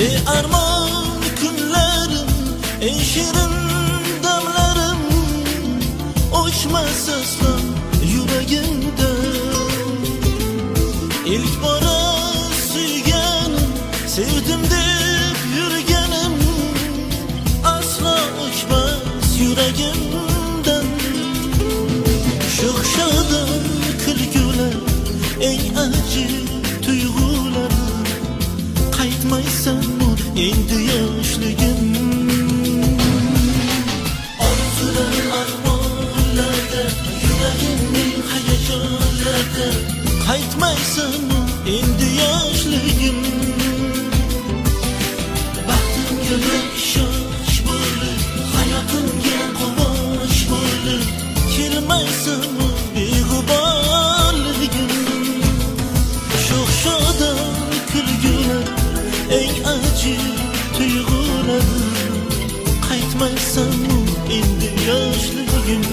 Ey armon kunlarim, ey shirin damlarim, o'chmas aslo yuragimda. İlk bora suyganim, sevdim deb yurganim, aslo o'chmas yuragimdan. Sho'x-shodon kulgular, eng ajib tuyg'ular, qaytmaysanmi endi yoshligim. Orzular armonlarda, yuragimning hayajonlarda, qaytmaysanmi endi yoshligim. Baxtimga ishonch bo'lib, hayotimga quvonch bo'lib, kelmaysanmi beg'uborligim. Sho'x-shodon kulgular, eng ajib tuyg'ular, qaytmaysanmi endi yoshligim.